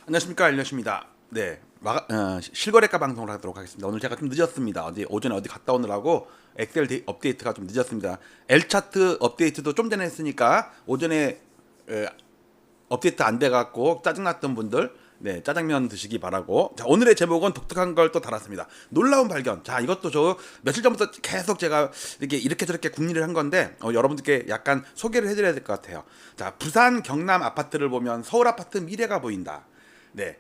안녕하십니까, 알려십니다. 네, 실거래가 방송을 하도록 하겠습니다. 오늘 제가 좀 늦었습니다. 오전에 어디 갔다 오느라고 업데이트가 좀 늦었습니다. L 차트 업데이트도 좀 전에 했으니까 오전에 업데이트 안 돼갖고 짜증났던 분들, 네, 짜장면 드시기 바라고. 자, 오늘의 제목은 독특한 걸 또 달았습니다. 놀라운 발견. 자, 이것도 저 며칠 전부터 계속 제가 이렇게 저렇게 궁리를 한 건데 여러분들께 약간 소개를 해드려야 될 것 같아요. 자, 부산 경남 아파트를 보면 서울 아파트 미래가 보인다. 네.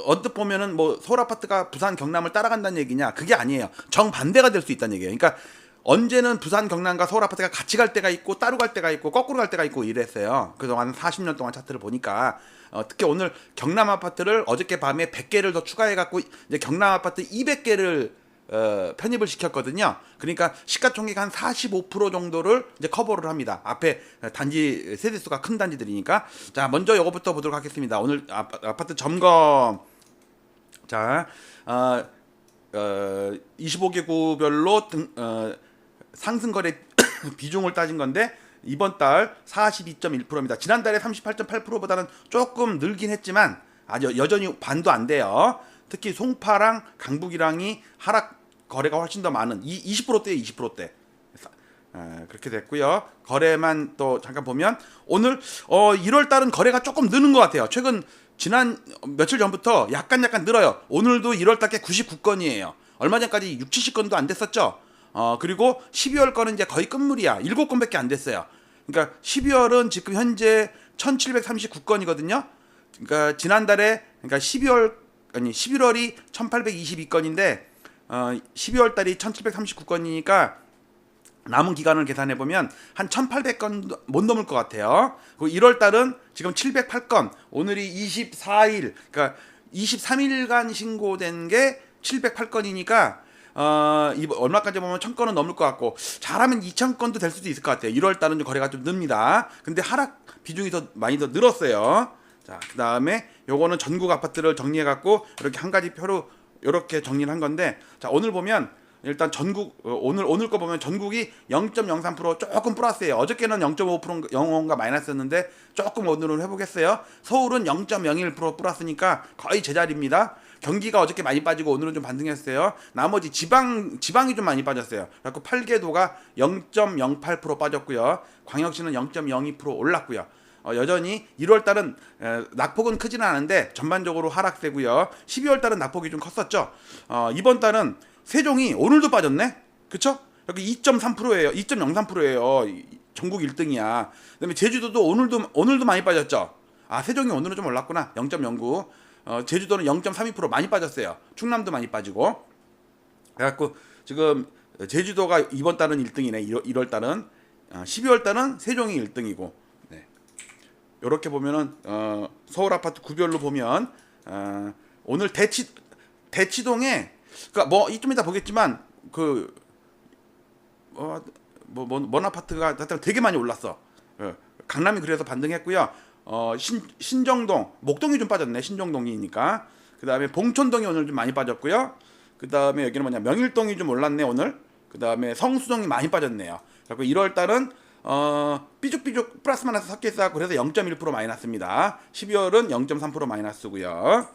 언뜻 보면은 뭐 서울 아파트가 부산 경남을 따라간다는 얘기냐? 그게 아니에요. 정반대가 될 수 있다는 얘기예요. 그러니까 언제는 부산 경남과 서울 아파트가 같이 갈 때가 있고 따로 갈 때가 있고 거꾸로 갈 때가 있고 이랬어요. 그동안 40년 동안 차트를 보니까 특히 오늘 경남 아파트를 어저께 밤에 100개를 더 추가해 갖고 이제 경남 아파트 200개를 편입을 시켰거든요. 그러니까 시가총액 한 45% 정도를 이제 커버를 합니다. 앞에 단지 세대수가 큰 단지들이니까. 자, 먼저 이거부터 보도록 하겠습니다. 오늘 아파트 점검. 자, 25개구별로 상승거래 비중을 따진 건데 이번 달 42.1%입니다. 지난달에 38.8%보다는 조금 늘긴 했지만 아주 여전히 반도 안 돼요. 특히 송파랑 강북이랑이 하락 거래가 훨씬 더 많은 20%대에 20%대 그렇게 됐고요. 거래만 또 잠깐 보면 오늘 1월 달은 거래가 조금 느는 것 같아요. 최근 지난 며칠 전부터 약간 늘어요. 오늘도 1월 달께 99건이에요. 얼마 전까지 6, 70건도 안 됐었죠. 그리고 12월 거는 이제 거의 끝물이야. 7건밖에 안 됐어요. 그러니까 12월은 지금 현재 1739건이거든요. 그러니까 지난달에 그러니까 11월이 1822건인데 12월 달이 1739건이니까 남은 기간을 계산해 보면 한 1800건 못 넘을 것 같아요. 그리고 1월 달은 지금 708건, 오늘이 24일, 그러니까 23일간 신고된 게 708건이니까 얼마까지 보면 1000건은 넘을 것 같고 잘하면 2000건도 될 수도 있을 것 같아요. 1월 달은 거래가 좀 늡니다. 근데 하락 비중이 더 많이 더 늘었어요. 자, 그 다음에 요거는 전국 아파트를 정리해 갖고 이렇게 한 가지 표로 이렇게 정리를 한 건데, 자, 오늘 보면 일단 전국 오늘 거 보면 전국이 0.03% 조금 플러스예요. 어저께는 0.5% 0.5가 마이너스였는데 조금 오늘은 회복했어요. 서울은 0.01% 플러스니까 거의 제자리입니다. 경기가 어저께 많이 빠지고 오늘은 좀 반등했어요. 나머지 지방이 좀 많이 빠졌어요. 그래서 8개도가 0.08% 빠졌고요. 광역시는 0.02% 올랐고요. 여전히 1월 달은 낙폭은 크지는 않은데 전반적으로 하락세고요. 12월 달은 낙폭이 좀 컸었죠. 이번 달은 세종이 오늘도 빠졌네. 그쵸? 여기 2.3%예요. 2.03%예요. 전국 1등이야. 그다음에 제주도도 오늘도 많이 빠졌죠. 아, 세종이 오늘은 좀 올랐구나. 0.09. 제주도는 0.32% 많이 빠졌어요. 충남도 많이 빠지고. 그래갖고 지금 제주도가 이번 달은 1등이네. 1월 달은 12월 달은 세종이 1등이고. 이렇게 보면은 서울 아파트 구별로 보면 오늘 대치동에 그러니까 뭐 좀 이따 보겠지만 먼 아파트가 되게 많이 올랐어. 강남이 그래서 반등했고요. 신정동, 목동이 좀 빠졌네. 신정동이니까. 그 다음에 봉천동이 오늘 좀 많이 빠졌고요. 그 다음에 여기는 뭐냐, 명일동이 좀 올랐네 오늘. 그 다음에 성수동이 많이 빠졌네요. 그리고 1월 달은 삐죽삐죽 플러스 마이너스 섞여 있어갖고 그래서 0.1% 마이너스입니다. 12월은 0.3% 마이너스고요.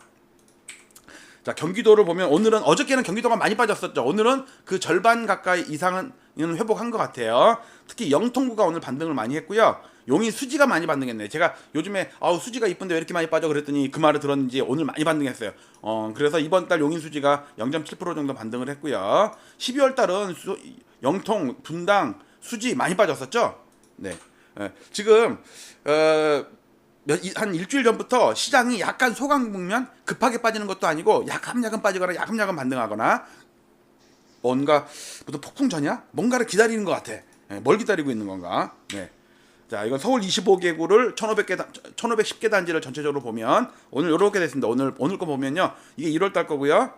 자, 경기도를 보면 오늘은 어저께는 경기도가 많이 빠졌었죠. 오늘은 그 절반 가까이 이상은 회복한 것 같아요. 특히 영통구가 오늘 반등을 많이 했고요. 용인 수지가 많이 반등했네. 제가 요즘에 수지가 이쁜데 왜 이렇게 많이 빠져 그랬더니 그 말을 들었는지 오늘 많이 반등했어요. 그래서 이번 달 용인 수지가 0.7% 정도 반등을 했고요. 12월 달은 영통, 분당, 수지 많이 빠졌었죠. 네. 지금 한 일주일 전부터 시장이 약간 소강 국면, 급하게 빠지는 것도 아니고 야금야금 빠지거나 야금야금 반등하거나 뭔가 무슨 폭풍전이야? 뭔가를 기다리는 것 같아. 뭘 기다리고 있는 건가? 네. 자, 이건 서울 25개구를 1510개 단지를 전체적으로 보면 오늘 이렇게 됐습니다. 오늘 거 보면요. 이게 1월 달 거고요.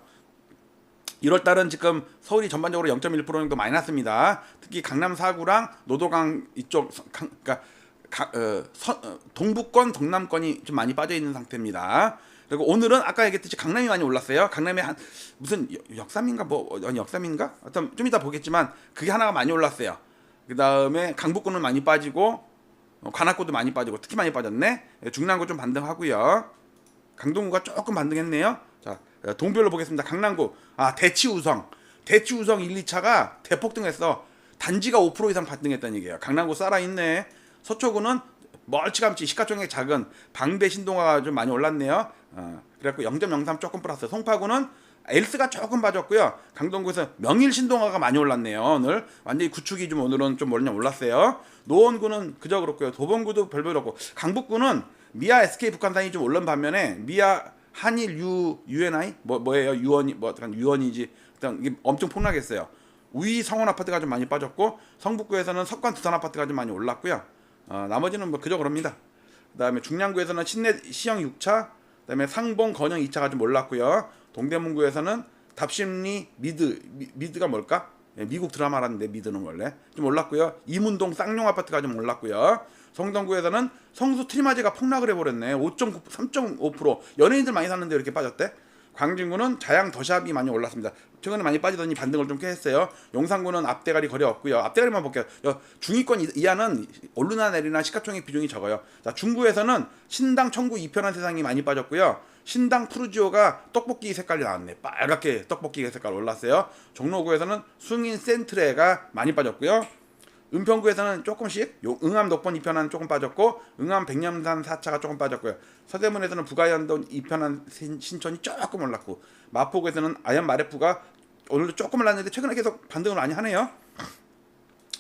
1월 달은 지금 서울이 전반적으로 0.1% 정도 마이너스입니다. 특히 강남 4구랑 노도강 이쪽 그러니까 동부권, 동남권이 좀 많이 빠져 있는 상태입니다. 그리고 오늘은 아까 얘기했듯이 강남이 많이 올랐어요. 강남에 한 무슨 역삼인가 역삼인가? 어떤 좀 이따 보겠지만 그게 하나가 많이 올랐어요. 그 다음에 강북권은 많이 빠지고 관악구도 많이 빠지고 특히 많이 빠졌네. 중랑구 좀 반등하고요. 강동구가 조금 반등했네요. 자, 동별로 보겠습니다. 강남구 대치우성 1, 2차가 대폭등했어. 단지가 5% 이상 반등했다는 얘기예요. 강남구 살아있네. 서초구는 멀찌감치 시가총액 작은 방배 신동아가 좀 많이 올랐네요. 그래갖고 0.03 조금 플러스. 송파구는 엘스가 조금 빠졌고요. 강동구에서 명일 신동아가 많이 올랐네요. 오늘 완전히 구축이 좀 오늘은 좀 올랐어요. 노원구는 그저 그렇고요. 도봉구도 별별 없고, 강북구는 미아 SK 북한산이 좀 올른 반면에 미아 한일 UNI 뭐예요? 유원이지. 일단 이게 엄청 폭락했어요. 우이 성원 아파트가 좀 많이 빠졌고, 성북구에서는 석관 두산 아파트가 좀 많이 올랐고요. 나머지는 뭐 그저 그럽니다. 그다음에 중량구에서는 신내 시형 6차, 그다음에 상봉 건영 2차가 좀 올랐고요. 동대문구에서는 답심리 미드가 뭘까? 미국 드라마라는데 미드는 원래 좀 올랐고요. 이문동 쌍용 아파트가 좀 올랐고요. 성동구에서는 성수 트리마제가 폭락을 해버렸네. 3.5%. 연예인들 많이 샀는데 이렇게 빠졌대. 광진구는 자양 더샵이 많이 올랐습니다. 최근에 많이 빠지더니 반등을 좀 했어요. 용산구는 앞대가리 거래 없고요. 앞대가리만 볼게요. 중위권 이하는 오르나 내리나 시가총액 비중이 적어요. 자, 중구에서는 신당 청구 2편한 세상이 많이 빠졌고요. 신당 푸르지오가 떡볶이 색깔이 나왔네. 빨갛게 떡볶이 색깔 올랐어요. 종로구에서는 숭인 센트레가 많이 빠졌고요. 은평구에서는 조금씩 응암 녹번 2편한 조금 빠졌고, 응암 백념산 4차가 조금 빠졌고요. 서대문에서는 부가연돈 2편한 신촌이 조금 올랐고, 마포구에서는 아연 마레프가 오늘도 조금 올랐는데 최근에 계속 반등을 많이 하네요.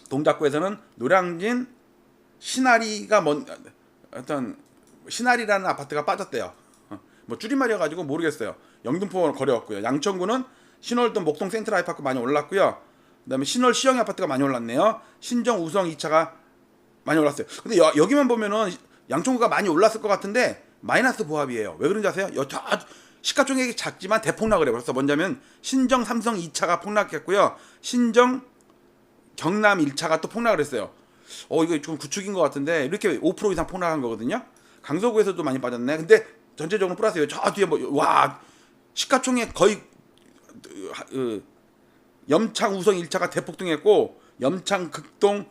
동작구에서는 노량진 신아리가 어떤 신아리라는 아파트가 빠졌대요. 뭐 줄임말이어가지고 모르겠어요. 영등포 거래 없고요. 양천구는 신월동 목동 센트라이파크 많이 올랐고요. 그다음에 신월 시형 아파트가 많이 올랐네요. 신정 우성 2차가 많이 올랐어요. 근데 여기만 보면은 양천구가 많이 올랐을 것 같은데 마이너스 보합이에요. 왜 그런지 아세요? 시가총액이 작지만 대폭락을 해버렸어. 뭐냐면 신정 삼성 2차가 폭락했고요. 신정 경남 1차가 또 폭락을 했어요. 이거 좀 구축인 것 같은데 이렇게 5% 이상 폭락한 거거든요. 강서구에서도 많이 빠졌네. 근데 전체적으로 플러스예요. 저 뒤에 시가총액 거의 염창 우성 1차가 대폭등했고, 염창 극동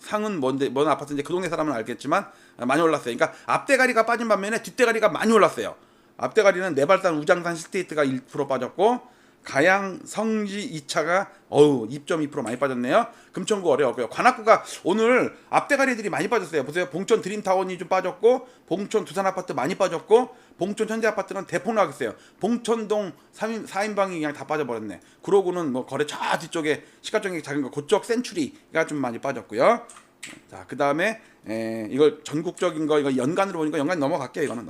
상은 뭔 아파트인지 그 동네 사람은 알겠지만 많이 올랐어요. 그러니까 앞대가리가 빠진 반면에 뒷대가리가 많이 올랐어요. 앞대가리는 내발산 우장산 실테이트가 1% 빠졌고, 가양 성지 2차가 2.2% 많이 빠졌네요. 금천구 어려웠고요. 관악구가 오늘 앞대가리들이 많이 빠졌어요. 보세요. 봉천 드림타운이 좀 빠졌고, 봉천 두산 아파트 많이 빠졌고, 봉천 현대 아파트는 대폭락했어요. 봉천동 4인방이 그냥 다 빠져버렸네. 구로구는 뭐 거래 저 뒤쪽에 시가총액이 작은 거 그쪽 센츄리가 좀 많이 빠졌고요. 자, 그 다음에 이걸 전국적인 거 이거 연간으로 보니까 연간 넘어갈게요. 이거는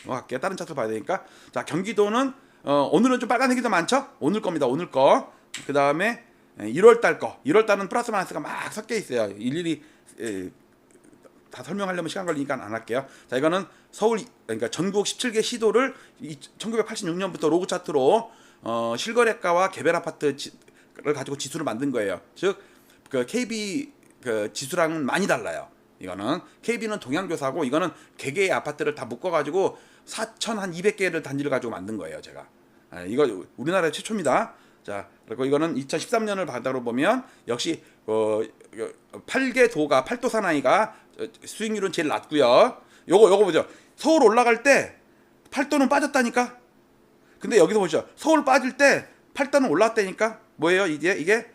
넘어갈게요. 다른 차트 봐야 되니까. 자, 경기도는 오늘은 좀 빨간색이 더 많죠? 오늘 겁니다. 오늘 거. 그 다음에 1월달 거. 1월달은 플러스 마이너스가 막 섞여 있어요. 일일이 다 설명하려면 시간 걸리니까 안 할게요. 자, 이거는 그러니까 전국 17개 시도를 1986년부터 로그 차트로 실거래가와 개별 아파트를 가지고 지수를 만든 거예요. 즉, 그 KB 그 지수랑은 많이 달라요. 이거는 KB는 동양교사고, 이거는 개개의 아파트를 다 묶어가지고 4,200개를 단지를 가지고 만든 거예요. 제가 이거 우리나라 최초입니다. 자, 그리고 이거는 2013년을 바다로 보면 역시 8개 도가 8도 사나이가 수익률은 제일 낮고요. 요거 보죠. 서울 올라갈 때 8도는 빠졌다니까. 근데 여기서 보시죠. 서울 빠질 때 8도는 올랐다니까. 뭐예요? 이게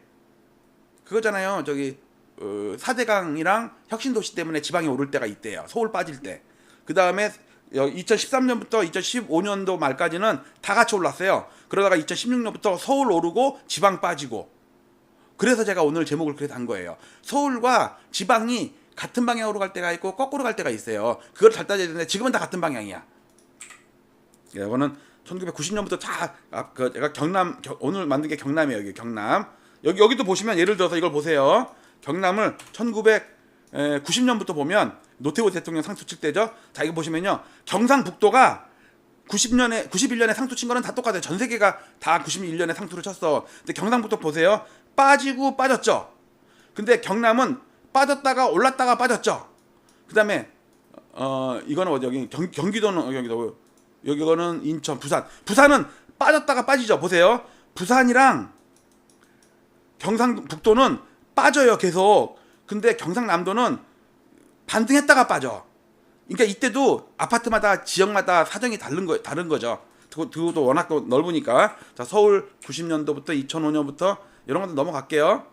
그거잖아요. 저기 4대강이랑 혁신도시 때문에 지방이 오를 때가 있대요. 서울 빠질 때. 그 다음에 2013년부터 2015년도 말까지는 다 같이 올랐어요. 그러다가 2016년부터 서울 오르고 지방 빠지고. 그래서 제가 오늘 제목을 그렇게 단 거예요. 서울과 지방이 같은 방향으로 갈 때가 있고 거꾸로 갈 때가 있어요. 그걸 잘 따져야 되는데 지금은 다 같은 방향이야. 이거는 1990년부터 다 제가 오늘 만든 게 경남이에요. 여기 경남. 여기도 보시면 예를 들어서 이걸 보세요. 경남을 1990년부터 보면 노태우 대통령 상투 칠 때죠. 자, 이거 보시면요. 경상북도가 91년에 상투 친 거는 다 똑같아요. 전 세계가 다 91년에 상투를 쳤어. 근데 경상북도 보세요. 빠지고 빠졌죠. 근데 경남은 빠졌다가 올랐다가 빠졌죠. 그다음에 이거는 어디 여기 경기도는 여기는 인천, 부산은 빠졌다가 빠지죠. 보세요. 부산이랑 경상북도는 빠져요, 계속. 근데 경상남도는 반등했다가 빠져. 그러니까 이때도 아파트마다 지역마다 사정이 다른 거죠. 그것도 워낙 또 넓으니까. 자, 서울 90년도부터 2005년부터 이런 것도 넘어갈게요.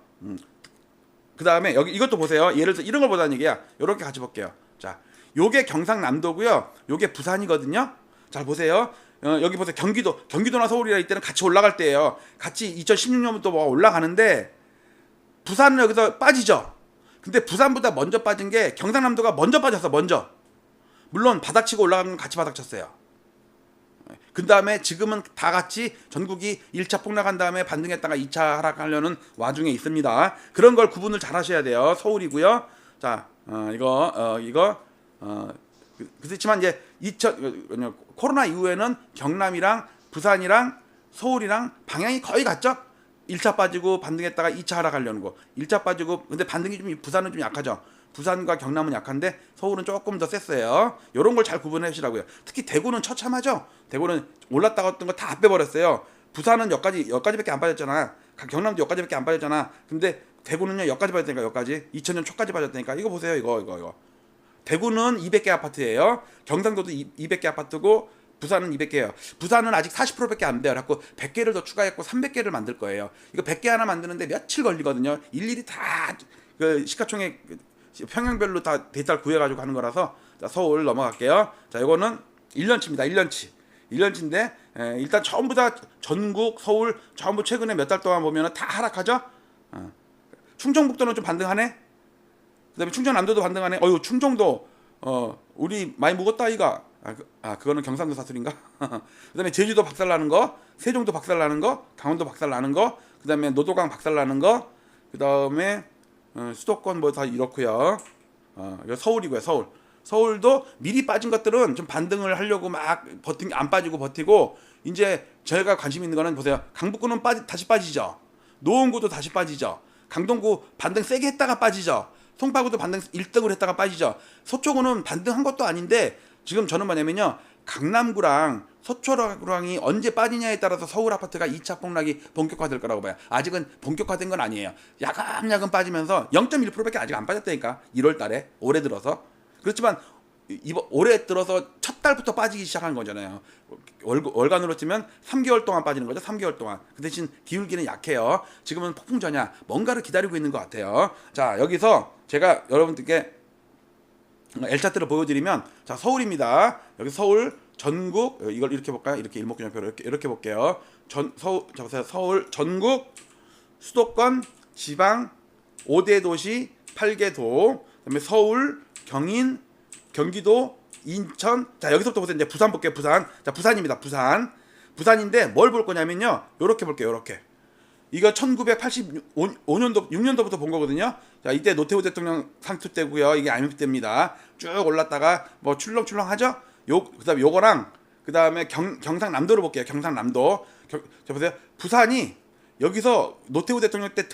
그 다음에 여기 이것도 보세요. 예를 들어 이런 걸 보자는 얘기야. 이렇게 같이 볼게요. 자, 요게 경상남도고요. 요게 부산이거든요. 잘 보세요. 여기 보세요. 경기도나 서울이라 이때는 같이 올라갈 때예요. 같이 2016년부터 뭐 올라가는데 부산은 여기서 빠지죠. 근데 부산보다 먼저 빠진 게 경상남도가 먼저 빠졌어. 먼저. 물론 바닥치고 올라가는 건 같이 바닥쳤어요. 그 다음에 지금은 다 같이 전국이 1차 폭락한 다음에 반등했다가 2차 하락하려는 와중에 있습니다. 그런 걸 구분을 잘 하셔야 돼요. 서울이고요. 자, 그렇지만 이제 코로나 이후에는 경남이랑 부산이랑 서울이랑 방향이 거의 같죠? 1차 빠지고 반등했다가 2차 하락하려는 거. 1차 빠지고 근데 반등이 좀 부산은 좀 약하죠. 부산과 경남은 약한데 서울은 조금 더 셌어요. 이런 걸 잘 구분해 주시라고요. 특히 대구는 처참하죠. 대구는 올랐다가 어떤 거 다 빼버렸어요. 부산은 여기까지밖에 안 빠졌잖아. 경남도 여기까지밖에 안 빠졌잖아. 근데 대구는요 여기까지 빠졌다니까. 여기까지 2000년 초까지 빠졌다니까. 이거 보세요. 이거. 대구는 200개 아파트예요. 경상도도 200개 아파트고 부산은 200개예요. 부산은 아직 40%밖에 안 돼요. 그래서 100개를 더 추가했고 300개를 만들 거예요. 이거 100개 하나 만드는데 며칠 걸리거든요. 일일이 다 그 시가총액 평양별로 다 데이터를 구해가지고 하는 거라서. 자, 서울 넘어갈게요. 자, 이거는 1년치입니다. 1년치인데 일단 전부 다 전국 서울 전부 최근에 몇 달 동안 보면 다 하락하죠. 충청북도는 좀 반등하네. 그다음에 충청남도도 반등하네. 충청도 우리 많이 묵었다 이가. 그거는 경상도 사투리인가? 그다음에 제주도 박살나는 거, 세종도 박살나는 거, 강원도 박살나는 거, 그다음에 노도강 박살나는 거, 그다음에 수도권 뭐 다 이렇고요. 이거 서울이고요. 서울도 미리 빠진 것들은 좀 반등을 하려고 막 안 빠지고 버티고. 이제 저희가 관심 있는 거는 보세요. 강북구는 다시 빠지죠. 노원구도 다시 빠지죠. 강동구 반등 세게 했다가 빠지죠. 송파구도 반등 1등을 했다가 빠지죠. 서초구는 반등한 것도 아닌데 지금 저는 뭐냐면요. 강남구랑 서초구랑이 언제 빠지냐에 따라서 서울 아파트가 2차 폭락이 본격화될 거라고 봐요. 아직은 본격화된 건 아니에요. 야금야금 빠지면서 0.1%밖에 아직 안 빠졌다니까. 1월 달에 올해 들어서. 그렇지만 올해 들어서 첫 달부터 빠지기 시작한 거잖아요. 월간으로 치면 3개월 동안 빠지는 거죠. 3개월 동안. 그 대신 기울기는 약해요. 지금은 폭풍전야. 뭔가를 기다리고 있는 것 같아요. 자, 여기서 제가 여러분들께 L차트를 보여드리면, 자, 서울입니다. 여기 서울, 전국, 이걸 이렇게 볼까요? 이렇게 일목균형표로 이렇게 볼게요. 서울, 전국, 수도권, 지방, 5대 도시, 8개 도, 그다음에 서울, 경인, 경기도, 인천. 자, 여기서부터 보세요. 이제 부산 볼게요. 부산. 자, 부산입니다. 부산인데 뭘 볼 거냐면요. 요렇게 볼게요. 요렇게. 이거 1985년도 6년도부터 본 거거든요. 자, 이때 노태우 대통령 상투 때고요. 이게 IMF 때입니다. 쭉 올랐다가 뭐 출렁출렁하죠. 그다음에 요거랑 그다음에 경상남도를 볼게요. 경상남도. 자, 보세요. 부산이 여기서 노태우 대통령 때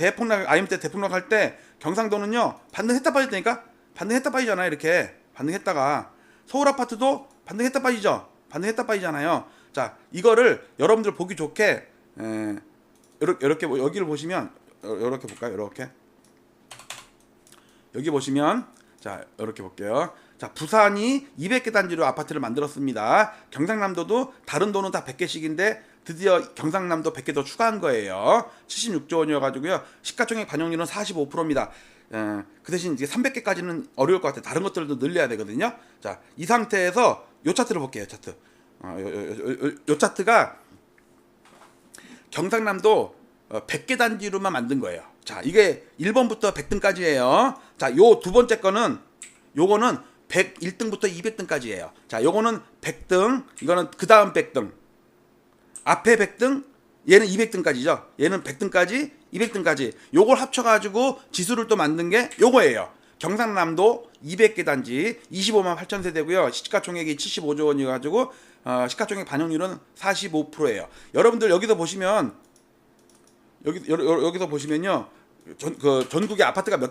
IMF 때 대폭락할 때 경상도는요. 반등했다 빠졌다니까. 반등했다 빠지잖아요. 이렇게. 반등했다가 서울 아파트도 반등했다 빠지죠. 반등했다 빠지잖아요. 자, 이거를 여러분들 보기 좋게 이렇게 여기를 보시면 이렇게 볼까요? 이렇게 여기 보시면 자 이렇게 볼게요. 자, 부산이 200개 단지로 아파트를 만들었습니다. 경상남도도 다른 도는 다 100개씩인데 드디어 경상남도 100개 더 추가한 거예요. 76조 원이어가지고요. 시가총액 반영률은 45%입니다. 그 대신 이제 300개까지는 어려울 것 같아요. 다른 것들도 늘려야 되거든요. 자, 이 상태에서 요 차트를 볼게요. 차트. 요 차트가 경상남도 100개 단지로만 만든 거예요. 자, 이게 1번부터 100등까지예요. 자, 요 두 번째 거는 요거는 101등부터 200등까지예요. 자, 요거는 100등, 이거는 그 다음 100등. 앞에 100등, 얘는 200등까지죠. 얘는 100등까지, 200등까지. 요걸 합쳐가지고 지수를 또 만든 게 요거예요. 경상남도 200개 단지 25만 8천 세대고요. 시가총액이 75조 원이가지고 시가총액 반영률은 45%예요. 여러분들 여기서 보시면 여기서 보시면요. 전국에 아파트가 몇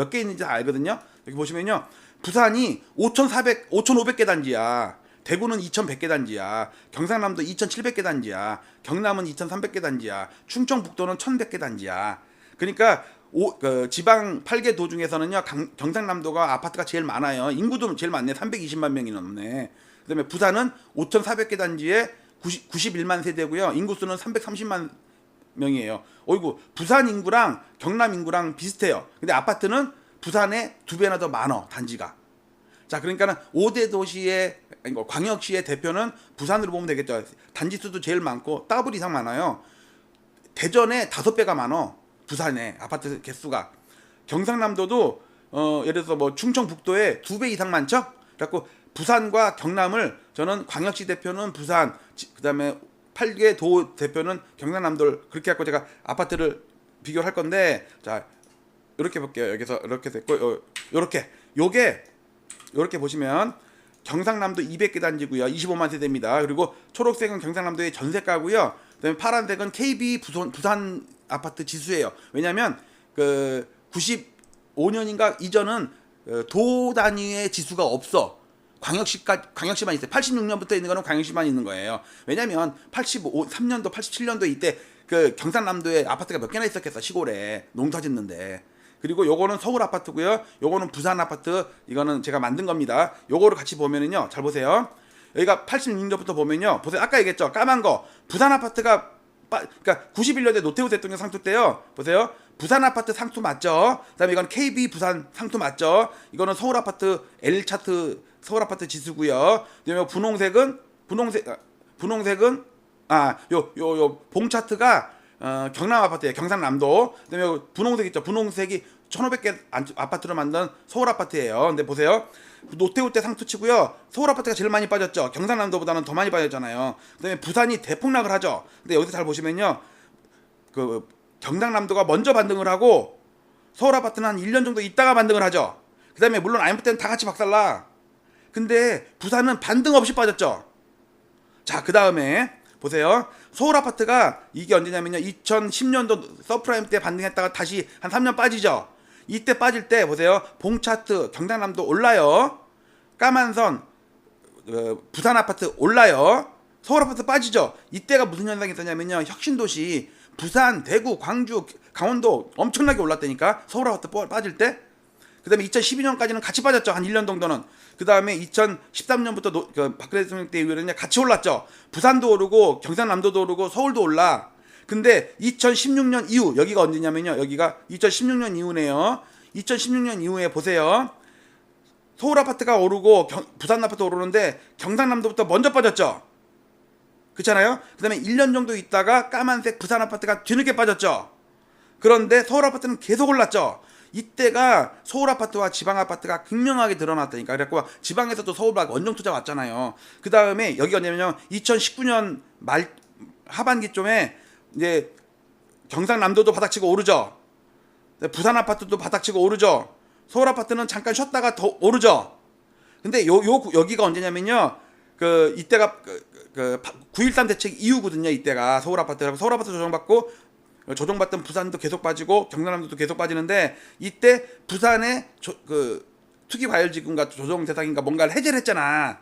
개 있는지 알거든요. 여기 보시면요. 부산이 5,500개 단지야. 대구는 2,100개 단지야. 경상남도 2,700개 단지야. 경남은 2,300개 단지야. 충청북도는 1,100개 단지야. 그러니까 지방 8개 도 중에서는요 경상남도가 아파트가 제일 많아요. 인구도 제일 많네. 320만 명이 넘네. 그다음에 부산은 5,400개 단지에 91만 세대고요. 인구수는 330만 명이에요. 어이구, 부산 인구랑 경남 인구랑 비슷해요. 근데 아파트는 부산에 2배나 더 많어, 단지가. 자, 그러니까는 5대 도시의 광역시의 대표는 부산으로 보면 되겠죠. 단지 수도 제일 많고 더블 이상 많아요. 대전에 5배가 많어. 부산에 아파트 개수가. 경상남도도 예를 들어서 뭐 충청북도에 2배 이상 많죠. 그래갖고 부산과 경남을 저는 광역시 대표는 부산, 그다음에 8개 도 대표는 경상남도를 그렇게 갖고 제가 아파트를 비교를 할 건데, 자 이렇게 볼게요. 여기서 이렇게 됐고 요게 보시면 경상남도 200개 단지고요. 25만 세대입니다. 그리고 초록색은 경상남도의 전세가고요. 그다음에 파란색은 KB 부산 아파트 지수예요. 왜냐하면 그 95년인가 이전은 도 단위의 지수가 없어. 광역시만 있어요. 86년부터 있는 거는 광역시만 있는 거예요. 왜냐면 83년도, 87년도 이때 그 경상남도에 아파트가 몇 개나 있었겠어. 시골에 농사 짓는데. 그리고 요거는 서울 아파트고요. 요거는 부산 아파트. 이거는 제가 만든 겁니다. 요거를 같이 보면은요. 잘 보세요. 여기가 86년부터 보면요. 보세요. 아까 얘기했죠. 까만 거. 부산 아파트가 그러니까 91년대 노태우 대통령 상투 때요. 보세요. 부산 아파트 상투 맞죠? 그다음에 이건 KB 부산 상투 맞죠? 이거는 서울 아파트 L 차트 서울 아파트 지수고요. 그다음에 분홍색은 요 봉 차트가 경남 아파트예요. 경상남도. 그다음에 분홍색 있죠. 분홍색이 1,500개 아파트로 만든 서울 아파트예요. 근데 보세요. 노태우 때 상투치고요. 서울 아파트가 제일 많이 빠졌죠. 경상남도보다는 더 많이 빠졌잖아요. 그다음에 부산이 대폭락을 하죠. 근데 여기서 잘 보시면요. 그 경상남도가 먼저 반등을 하고 서울 아파트는 한 1년 정도 있다가 반등을 하죠. 그다음에 물론 IMF 때는 다 같이 박살나. 근데 부산은 반등 없이 빠졌죠. 자, 그다음에 보세요. 서울 아파트가 이게 언제냐면요. 2010년도 서프라임 때 반등했다가 다시 한 3년 빠지죠. 이때 빠질 때 보세요. 봉 차트 경상남도 올라요. 까만 선 부산 아파트 올라요. 서울 아파트 빠지죠. 이때가 무슨 현상이 있었냐면요. 혁신도시 부산, 대구, 광주, 강원도 엄청나게 올랐다니까. 서울 아파트 빠질 때. 그 다음에 2012년까지는 같이 빠졌죠. 한 1년 정도는. 그 다음에 2013년부터 박근혜 대통령 때 이후에는 같이 올랐죠. 부산도 오르고 경상남도도 오르고 서울도 올라. 근데 2016년 이후, 여기가 언제냐면요. 여기가 2016년 이후네요. 2016년 이후에 보세요. 서울 아파트가 오르고 부산 아파트 오르는데 경상남도부터 먼저 빠졌죠. 그렇잖아요. 그 다음에 1년 정도 있다가 까만색 부산 아파트가 뒤늦게 빠졌죠. 그런데 서울 아파트는 계속 올랐죠. 이때가 서울 아파트와 지방 아파트가 극명하게 드러났다니까. 그래갖고 지방에서도 서울 원정 투자 왔잖아요. 그 다음에 여기가 뭐냐면 2019년 말 하반기쯤에 이제 경상남도도 바닥치고 오르죠. 부산 아파트도 바닥치고 오르죠. 서울 아파트는 잠깐 쉬었다가 더 오르죠. 근데 여기가 언제냐면요. 이때가 9.13 대책 이후거든요. 이때가 서울 아파트 조정받던 부산도 계속 빠지고 경상남도도 계속 빠지는데 이때 부산에 투기과열지금과 조정 대상인가 뭔가를 해제를 했잖아.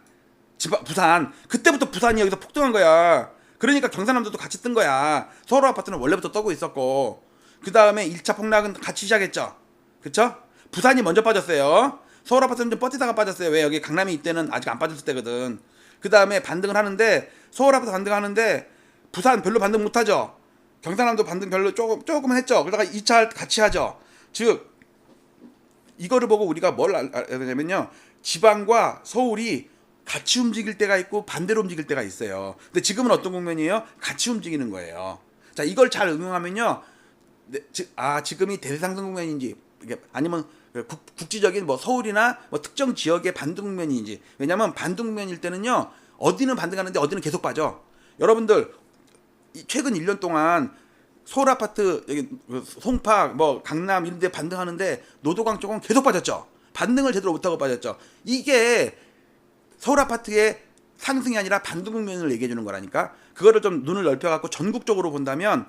부산. 그때부터 부산이 여기서 폭등한 거야. 그러니까 경상남도도 같이 뜬 거야. 서울 아파트는 원래부터 떠고 있었고. 그 다음에 1차 폭락은 같이 시작했죠. 그쵸? 부산이 먼저 빠졌어요. 서울 아파트는 좀 버티다가 빠졌어요. 왜? 여기 강남이 이때는 아직 안 빠졌을 때거든. 그 다음에 반등을 하는데 서울 아파트 반등하는데 부산 별로 반등 못하죠. 경상남도 반등 별로 조금은 했죠. 그러다가 2차 같이 하죠. 즉 이거를 보고 우리가 뭘 알아야 되냐면요. 지방과 서울이 같이 움직일 때가 있고 반대로 움직일 때가 있어요. 근데 지금은 어떤 국면이에요? 같이 움직이는 거예요. 자, 이걸 잘 응용하면요. 지금이 대상승 국면인지 아니면 국지적인 뭐 서울이나 뭐 특정 지역의 반등 국면인지. 왜냐면 반등 국면일 때는요. 어디는 반등하는데 어디는 계속 빠져. 여러분들 최근 1년 동안 서울 아파트 여기 송파 뭐 강남 이런 데 반등하는데 노도강 쪽은 계속 빠졌죠. 반등을 제대로 못하고 빠졌죠. 이게 서울 아파트의 상승이 아니라 반등 국면을 얘기해 주는 거라니까. 그거를 좀 눈을 넓혀 갖고 전국적으로 본다면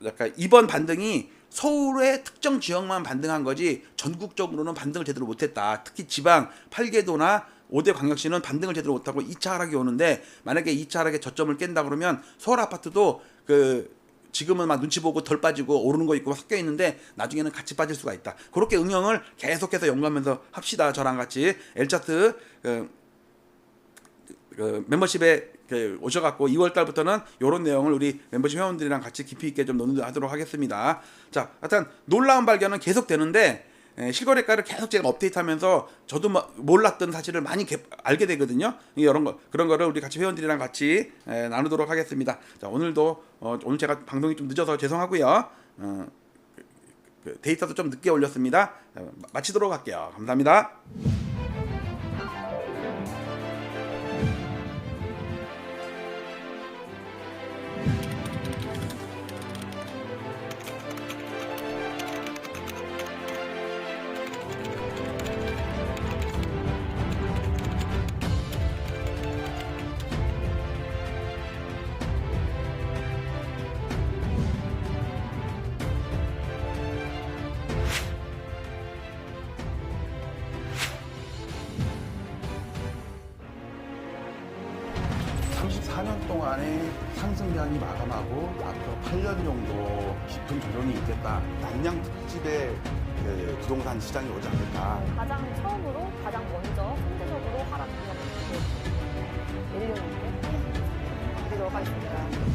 약간 이번 반등이 서울의 특정 지역만 반등한 거지 전국적으로는 반등을 제대로 못했다. 특히 지방 8개도나 5대 광역시는 반등을 제대로 못하고 2차 하락이 오는데 만약에 2차 하락의 저점을 깬다 그러면 서울 아파트도 지금은 막 눈치 보고 덜 빠지고 오르는 거 있고 섞여 있는데 나중에는 같이 빠질 수가 있다. 그렇게 응용을 계속해서 연구하면서 합시다. 저랑 같이 L차트 멤버십에 오셔갖고 2월 달부터는 이런 내용을 우리 멤버십 회원들이랑 같이 깊이 있게 좀 논의하도록 하겠습니다. 자, 하여튼 놀라운 발견은 계속 되는데 실거래가를 계속 제가 업데이트하면서 저도 몰랐던 사실을 많이 알게 되거든요. 그런 거를 우리 같이 회원들이랑 같이 나누도록 하겠습니다. 자, 오늘도 오늘 제가 방송이 좀 늦어서 죄송하고요. 데이터도 좀 늦게 올렸습니다. 마치도록 할게요. 감사합니다. 동안의 상승장이 마감하고 앞으로 8년 정도 깊은 조정이 있겠다. 양양 특집의 부동산 시장이 오지 않을까. 가장 처음으로 가장 먼저 선제적으로 하락 기업을 내리려는 게 드리도록 하겠습니다.